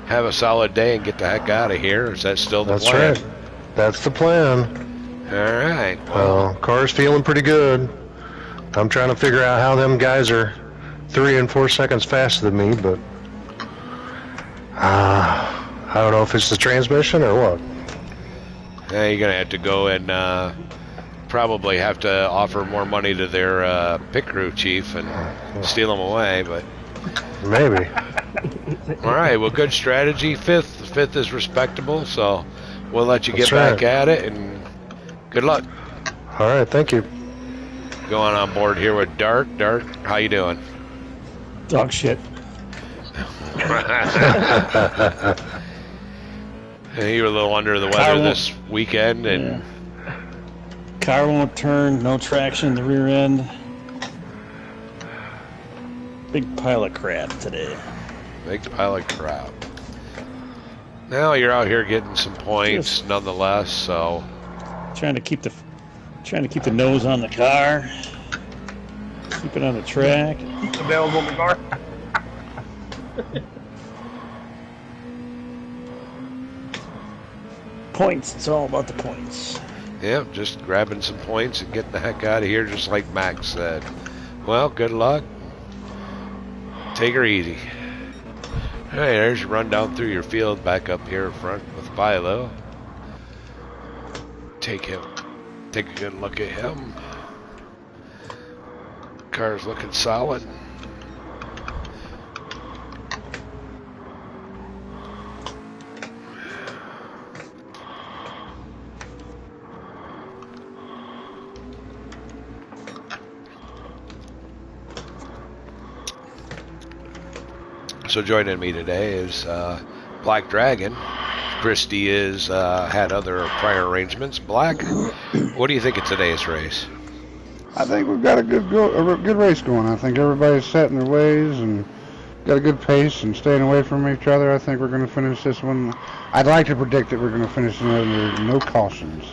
have a solid day and get the heck out of here. Is that still the plan? That's right. That's the plan. All right. Well, car's feeling pretty good. I'm trying to figure out how them guys are 3 and 4 seconds faster than me, but I don't know if it's the transmission or what. yeah, you're going to have to go and probably have to offer more money to their pit crew chief and steal them away, but Maybe. all right, well, good strategy. Fifth is respectable, so we'll let you get That's right. back at it, and good luck. All right, thank you. Going on board here with Dark. Dark, how you doing? Dog shit. You were a little under the Car weather won't- this weekend, and Car won't turn, no traction in the rear end. Big pile of crap today. big pile of crap. Now you're out here getting some points, nonetheless. So Trying to keep the nose on the car. Keep it on the track. Available in the car. Points. It's all about the points. yeah, just grabbing some points and getting the heck out of here, just like Max said. Well, good luck. Take her easy. Hey, there's your run down through your field back up here front with Philo. Take a good look at him. Car's looking solid. So joining me today is Black Dragon. Christy is had other prior arrangements. Black, what do you think of today's race? I think we've got a good race going. I think everybody's set in their ways and got a good pace and staying away from each other. I think we're going to finish this one. I'd like to predict that we're going to finish it under no cautions.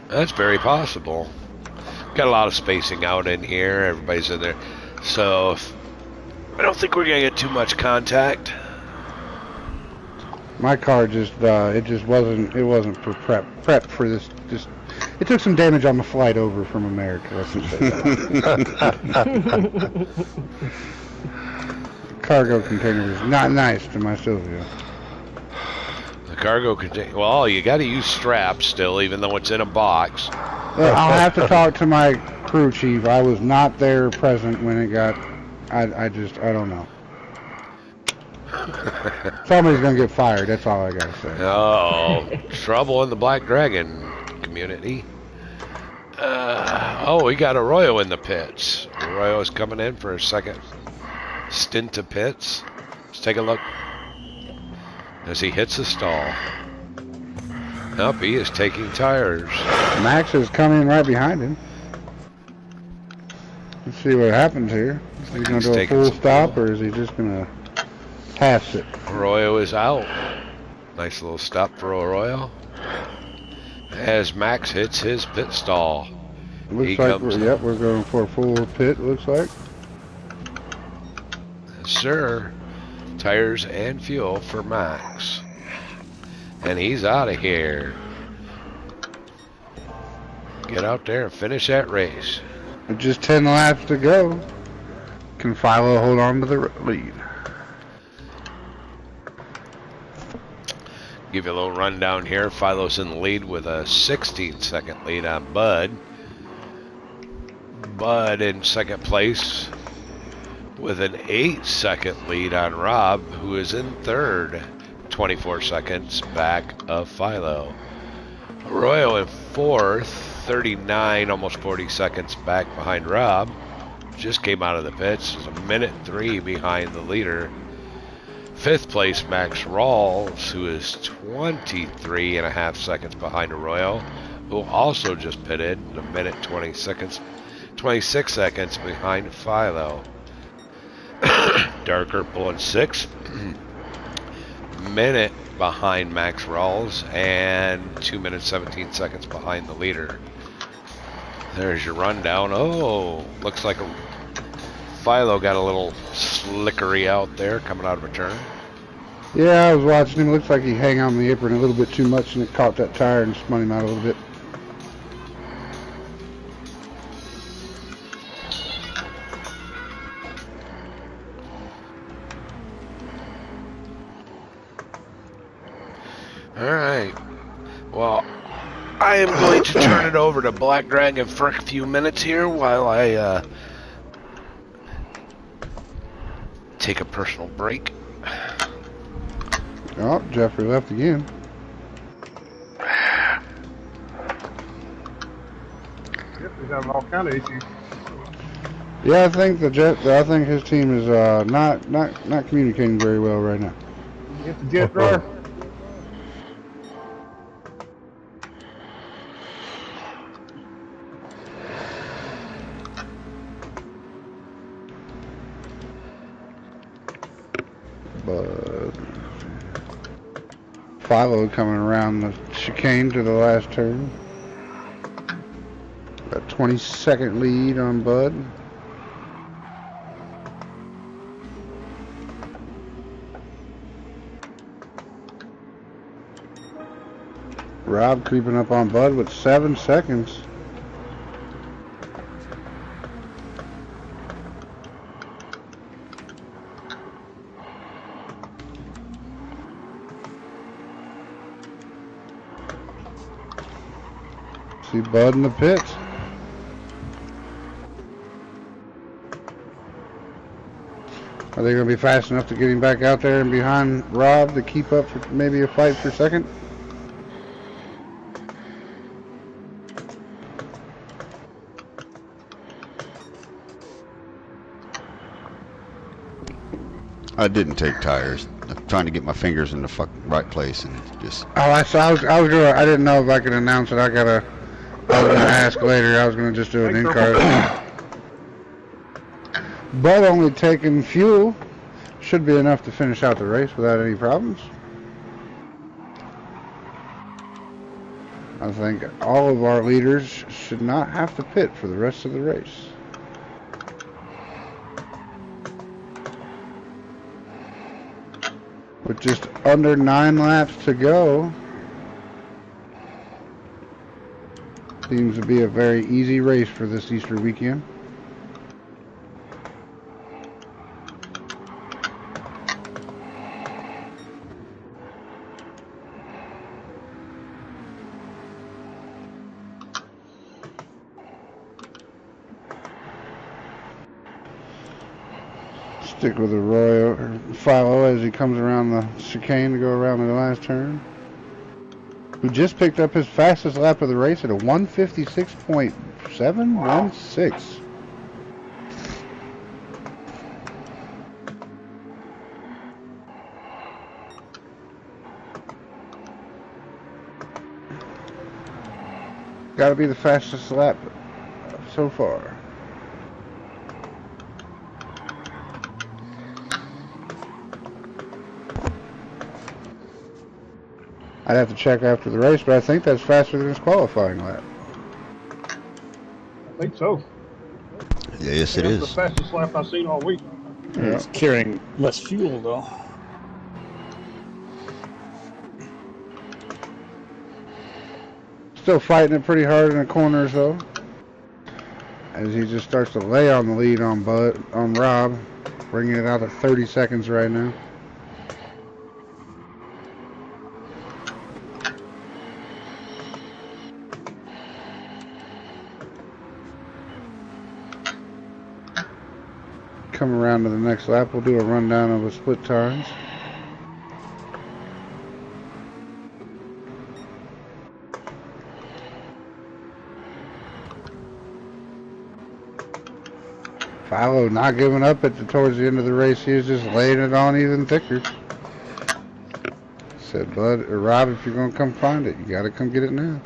That's very possible. Got a lot of spacing out in here. Everybody's in there. So I don't think we're going to get too much contact. My car just it wasn't prepped for this. It took some damage on the flight over from America. Let's just say that. Cargo container was not nice to my Silvio. The cargo container. Well, you got to use straps still, even though it's in a box. Well, I'll have to talk to my crew chief. I was not there present when it got. I don't know. Somebody's gonna get fired. That's all I gotta say. Oh, trouble in the Black Dragon community. We got Arroyo in the pits. Arroyo's coming in for a second stint to pits. Let's take a look as he hits the stall. Up, he is taking tires. Max is coming right behind him. Let's see what happens here. Is he gonna do a full stop, or is he just gonna pass it? Arroyo is out. Nice little stop for Arroyo. As Max hits his pit stall. Looks like we're going for a full pit, looks like. Yes, sir. Tires and fuel for Max. And he's out of here. Get out there and finish that race. With just 10 laps to go. Can Philo hold on to the lead? Give you a little rundown here. Philo's in the lead with a 16-second lead on Bud. Bud in second place with an 8-second lead on Rob, who is in third, 24 seconds back of Philo. Arroyo in fourth 39, almost 40 seconds back behind Rob. Just came out of the pits. Is a minute 3 behind the leader. 5th place, Max Rawls, who is 23.5 seconds behind Arroyo, who also just pitted, a minute 26 seconds behind Philo. Darker pulling 6th, minute behind Max Rawls, and 2 minutes 17 seconds behind the leader. There's your rundown. Oh, looks like Philo got a little slickery out there coming out of a turn. Yeah, I was watching him. Looks like he hang on the apron a little bit too much, and it caught that tire and spun him out a little bit. All right. Well, I am going to turn it over to Black Dragon for a few minutes here while I take a personal break. Oh, Jeffrey left again. Jeffrey's having all kind of issues. Yeah, I think I think his team is not communicating very well right now. Get the jet dryer. But Philo coming around the chicane to the last turn. Got 20-second lead on Bud. Rob creeping up on Bud with 7 seconds. See Bud in the pits. Are they going to be fast enough to get him back out there and behind Rob to keep up for maybe a fight for second? I didn't take tires. I'm trying to get my fingers in the fucking right place and just. Oh, I didn't know if I could announce it. I was gonna ask later. I was gonna just do an in-car. But only taking fuel should be enough to finish out the race without any problems. I think all of our leaders should not have to pit for the rest of the race. With just under 9 laps to go, seems to be a very easy race for this Easter weekend. Stick with Arroyo or Philo as he comes around the chicane to go around the last turn. Who just picked up his fastest lap of the race at a 156.716. Got to be the fastest lap so far. I'd have to check after the race, but I think that's faster than his qualifying lap. I think so. Yeah, yes, it That's is. the fastest lap I've seen all week. Yeah. It's carrying less fuel, though. Still fighting it pretty hard in the corners, though. As he just starts to lay on the lead on Rob, bringing it out at 30 seconds right now. Come around to the next lap, we'll do a rundown of the split times. Philo not giving up towards the end of the race. He was just laying it on even thicker. Said, Bud or Rob, if you're gonna come find it, you gotta come get it now.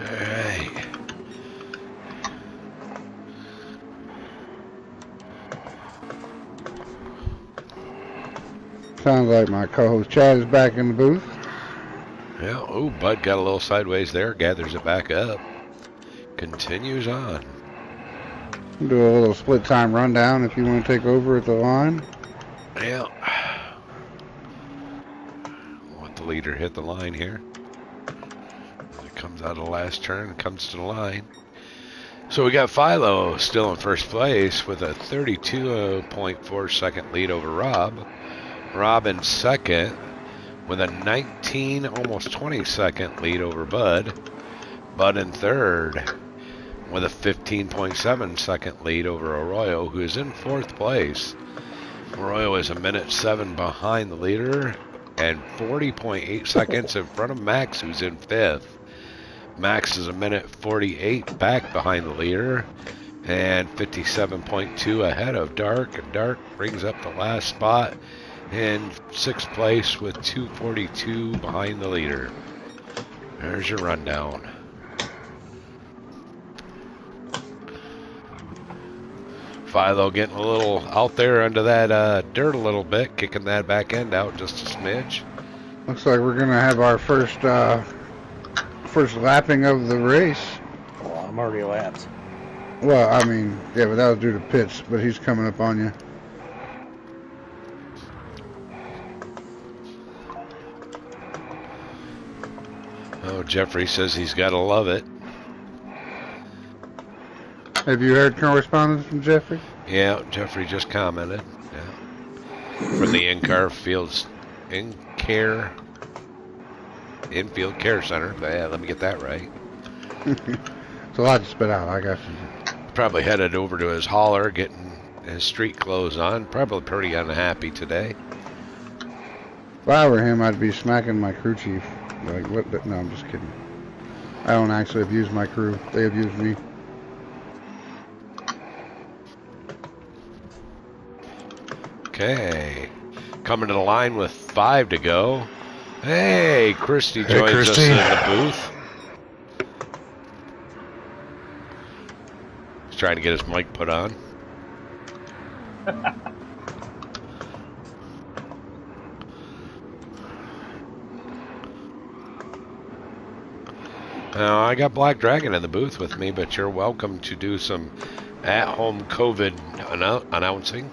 Alright. Sounds like my co-host Chad is back in the booth. Yeah, oh, Bud got a little sideways there, gathers it back up. Continues on. Do a little split time rundown if you want to take over at the line. Yeah. Want the leader hit the line here. It comes out of the last turn, comes to the line. So we got Philo still in first place with a 32.4 second lead over Rob. Rob in second with a 19, almost 20 second lead over Bud. Bud in third with a 15.7 second lead over Arroyo, who is in fourth place. Arroyo is a minute 7 behind the leader and 40.8 seconds in front of Max, who's in fifth. Max is a minute 48 back behind the leader and 57.2 ahead of Dark. And Dark brings up the last spot in sixth place with 2:42 behind the leader. There's your rundown. Philo getting a little out there under that dirt a little bit, kicking that back end out just a smidge. Looks like we're gonna have our first lapping of the race. Well, I'm already lapped. Well, I mean, yeah, but that was due to pits, but he's coming up on you. Oh, Jeffrey says he's got to love it. Have you heard correspondence from Jeffrey? Yeah, Jeffrey just commented. Yeah. From the in-car fields, infield care center. Yeah, let me get that right. It's a lot to spit out, I guess. Probably headed over to his hauler, getting his street clothes on. Probably pretty unhappy today. If I were him, I'd be smacking my crew chief. Like, what? No, I'm just kidding. I don't actually abuse my crew. They abuse me. Okay. Coming to the line with 5 to go. Hey, Christy joins us in the booth. He's trying to get his mic put on. Now, I got Black Dragon in the booth with me, but you're welcome to do some at-home COVID announcing.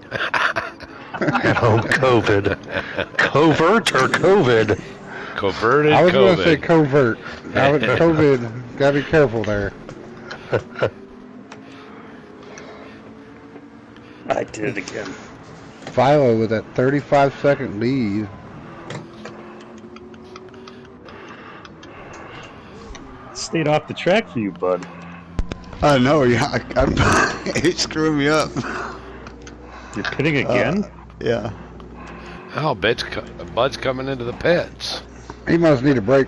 At-home COVID. Covert or COVID? Coverted I was going COVID. to say covert. COVID, gotta be careful there. I did it again. Philo with that 35-second lead. Stayed off the track for you, bud. I know, yeah. It's screwing me up. You're pitting again? Yeah. Oh, Bud's coming into the pits. He must need a break.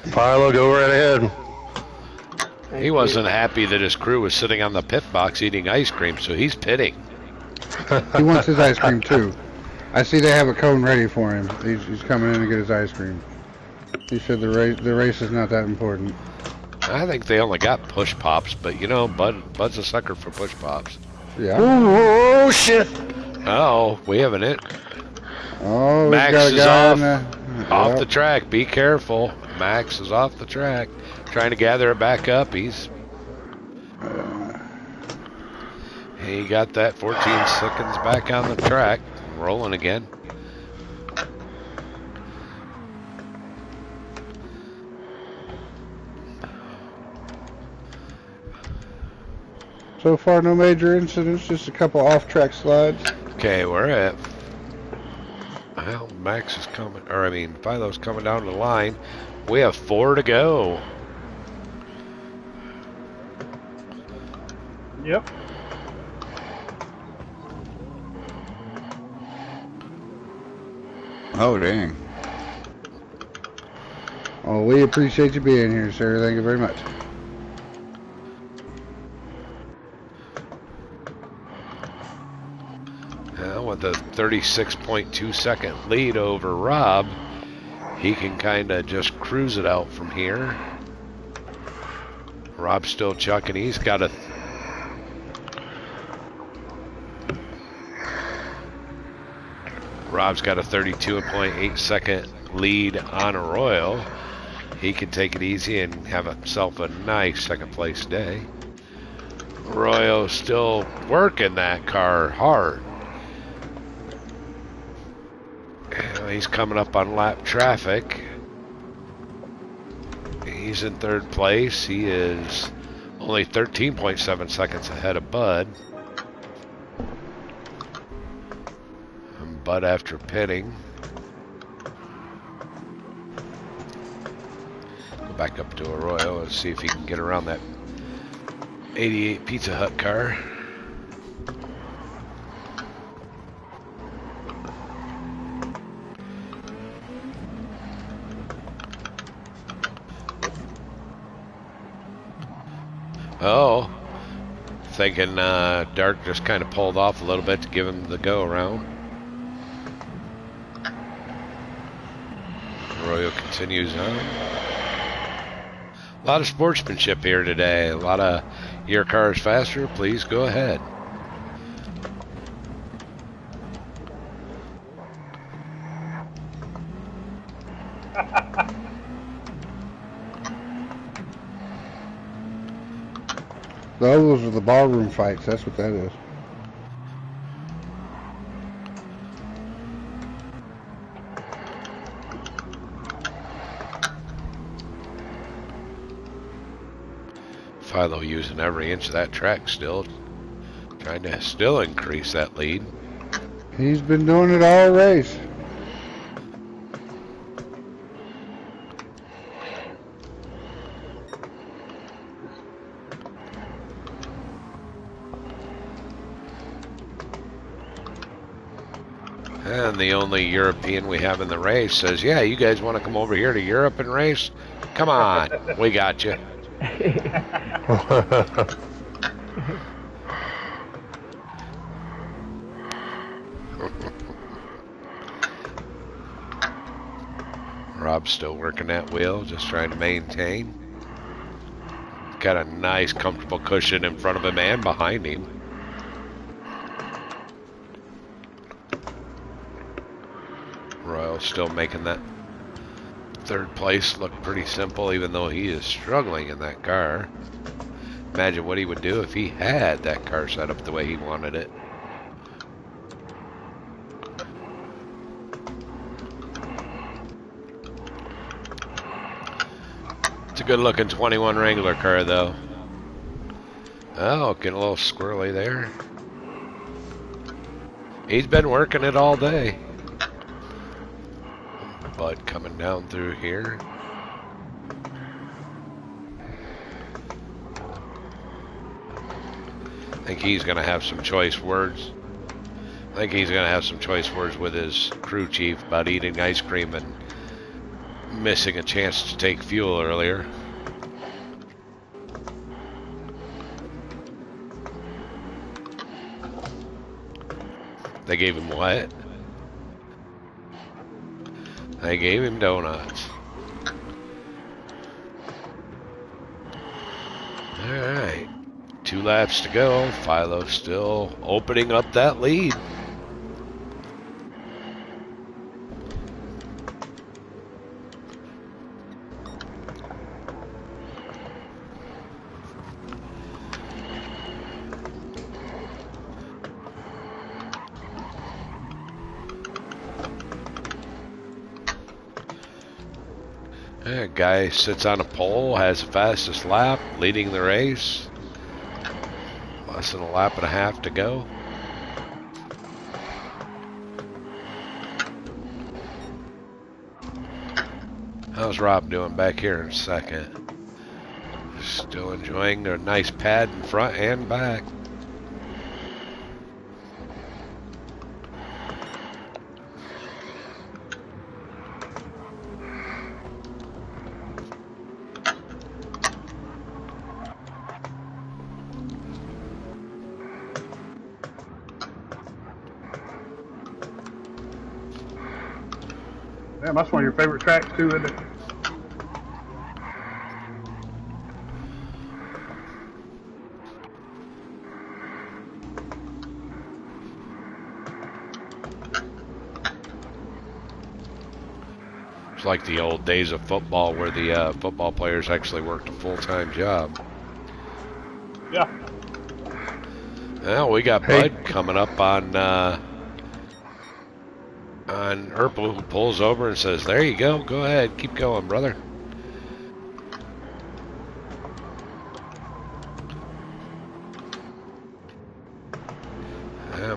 Philo, go right ahead. He wasn't happy that his crew was sitting on the pit box eating ice cream, so he's pitting. He wants his ice cream too. I see they have a cone ready for him. He's coming in to get his ice cream. He said the race is not that important. I think they only got push pops, but you know, Bud's a sucker for push pops. Yeah. Oh, shit. Oh, we have an it. Oh, Max got a is guy off the track. Be careful. Max is off the track. Trying to gather it back up. He got that 14 seconds back on the track. Rolling again. So far, no major incidents, just a couple off-track slides. Okay, we're at. Well, Max is coming, or I mean, Philo's coming down the line. We have 4 to go. Yep. Oh, dang. Oh, we appreciate you being here, sir. Thank you very much. With a 36.2 second lead over Rob, he can kind of just cruise it out from here. Rob's still chucking. He's got a Rob's got a 32.8 second lead on Arroyo. He can take it easy and have himself a nice second place day. Arroyo still working that car hard. He's coming up on lap traffic. He's in third place. He is only 13.7 seconds ahead of Bud. And Bud after pitting. Go back up to Arroyo and see if he can get around that 88 Pizza Hut car. Oh, thinking Dark just kind of pulled off a little bit to give him the go around. Arroyo continues on. A lot of sportsmanship here today. A lot of your car is faster. Please go ahead. Those are the ballroom fights. That's what that is. Philo using every inch of that track still. Trying to still increase that lead. He's been doing it all race. And the only European we have in the race says, yeah, you guys want to come over here to Europe and race? Come on, we got you. Rob's still working that wheel, just trying to maintain. Got a nice, comfortable cushion in front of him and behind him. Royal's still making that third place look pretty simple, even though he is struggling in that car. Imagine what he would do if he had that car set up the way he wanted it. It's a good looking 21 Wrangler car though. Oh, getting a little squirrely there. He's been working it all day. Bud coming down through here. I think he's going to have some choice words. I think he's going to have some choice words with his crew chief about eating ice cream and missing a chance to take fuel earlier. They gave him what? They gave him donuts. Alright. 2 laps to go. Philo still opening up that lead. Guy sits on a pole, has the fastest lap, leading the race. Less than a lap and a half to go. How's Rob doing back here in second? Still enjoying a nice pad in front and back. Damn, that's one of your favorite tracks too, isn't it? It's like the old days of football where the football players actually worked a full-time job. Yeah. Well, we got Hey. Bud coming up on Erpel, who pulls over and says, "There you go. Go ahead. Keep going, brother."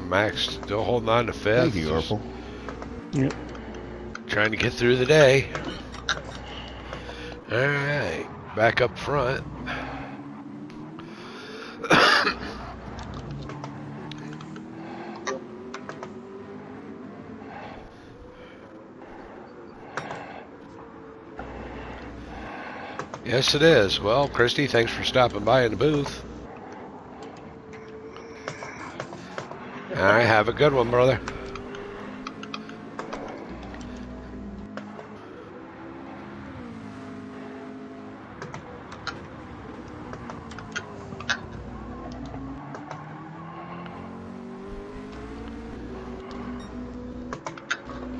Max still holding on to fifth. Thank you, Orpal. Yep. Trying to get through the day. All right, back up front. Yes, it is. Well, Christy, thanks for stopping by in the booth. All right, have a good one, brother.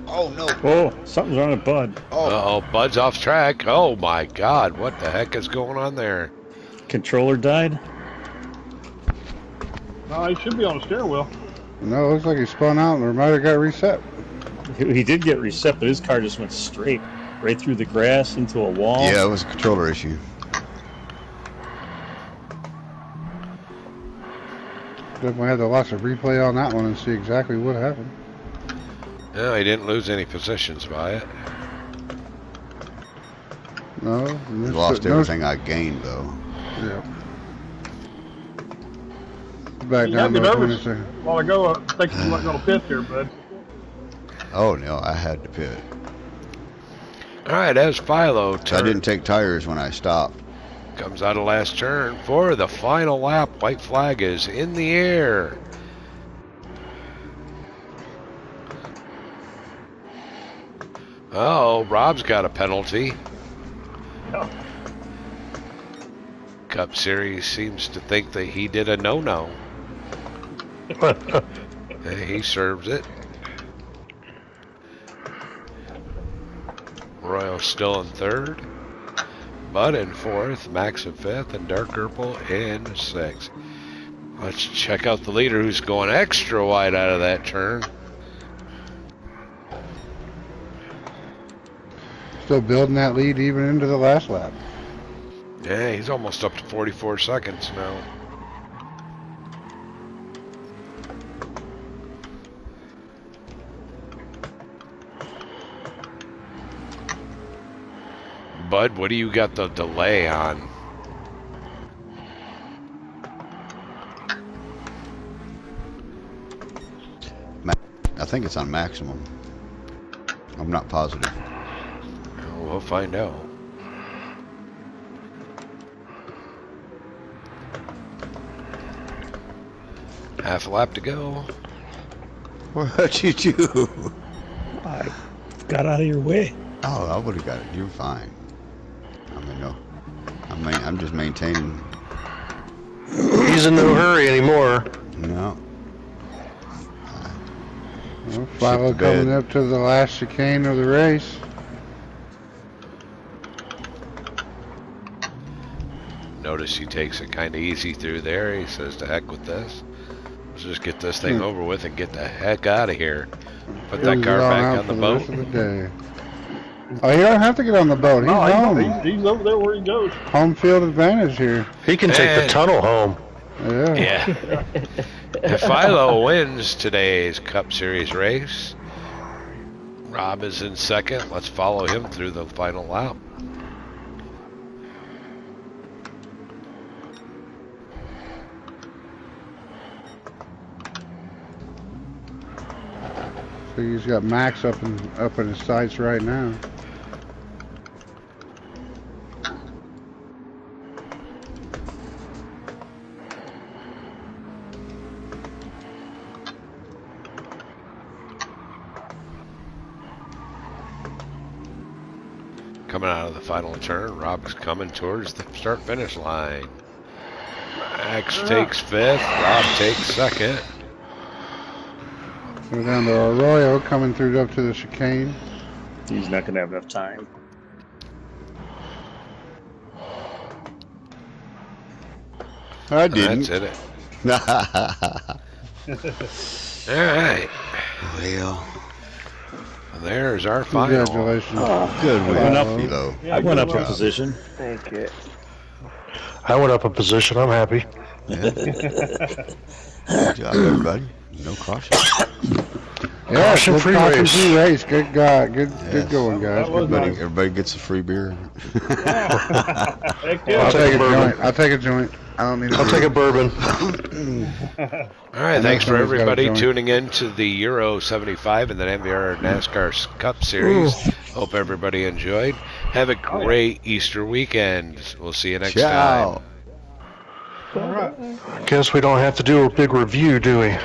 Oh no! Oh, something's wrong with Bud. Oh, Uh-oh, Bud's off track. Oh, my God. What the heck is going on there? Controller died. No, he should be on the steering wheel. No, it looks like he spun out or might have got reset. He did get reset, but his car just went straight right through the grass into a wall. yeah, it was a controller issue. Definitely had to watch a replay on that one and see exactly what happened. No, he didn't lose any positions by it. No, I lost everything I gained though. Yeah. Back You down had me to 20 nervous seconds. a while ago. I think you weren't going to pit there, bud. Oh no, I had to pit. All right, as Philo I didn't take tires when I stopped. comes out of last turn for the final lap. White flag is in the air. Oh, Rob's got a penalty. Yeah. Cup Series seems to think that he did a no-no. And he serves it. Royal still in third. Bud in fourth. Max in fifth. And Dark Purple in sixth. Let's check out the leader who's going extra wide out of that turn. Still building that lead even into the last lap. Yeah, he's almost up to 44 seconds now. Bud, what do you got the delay on? I think it's on maximum. I'm not positive. We'll find out. Half a lap to go. What'd you do? I got out of your way. Oh, I would have got it. You're fine. I mean, no. I'm just maintaining. He's in no hurry anymore. No. Well, Philo Shit the bed. coming up to the last chicane of the race. Notice he takes it kind of easy through there. He says, to heck with this. Let's just get this thing over with and get the heck out of here. Put that car back on the boat. Rest of the day. Oh, you don't have to get on the boat. He's No, home. he's over there where he goes. Home field advantage here. He can take the And- tunnel home. Yeah. Yeah. If Philo wins today's Cup Series race, Rob is in second. Let's follow him through the final lap. So he's got Max up in his sights right now. coming out of the final turn. Rob's coming towards the start-finish line. Max takes 5th. Rob takes 2nd. We're down to Arroyo coming through up to the chicane. He's not going to have enough time. I didn't. That's it. Well, All right. There's our final. Congratulations. good went win, up. Philo. I went up a job. position. Thank you. I went up a position. I'm happy. Yeah. Good job, everybody. No caution. Yeah, Caution good free caution race. free race. Good guy. Good Yes. going, guys. That was Good Everybody, nice. everybody gets a free beer. Heck I'll yeah. take a bourbon. joint. I'll take a joint. I don't need a I'll take a bourbon. All right, thanks for somebody's got a everybody joint. tuning in to the Euro-75 and the NVR NASCAR Cup Series. Hope everybody enjoyed. Have a great Easter weekend. We'll see you next Ciao. time. All right. Guess we don't have to do a big review, do we?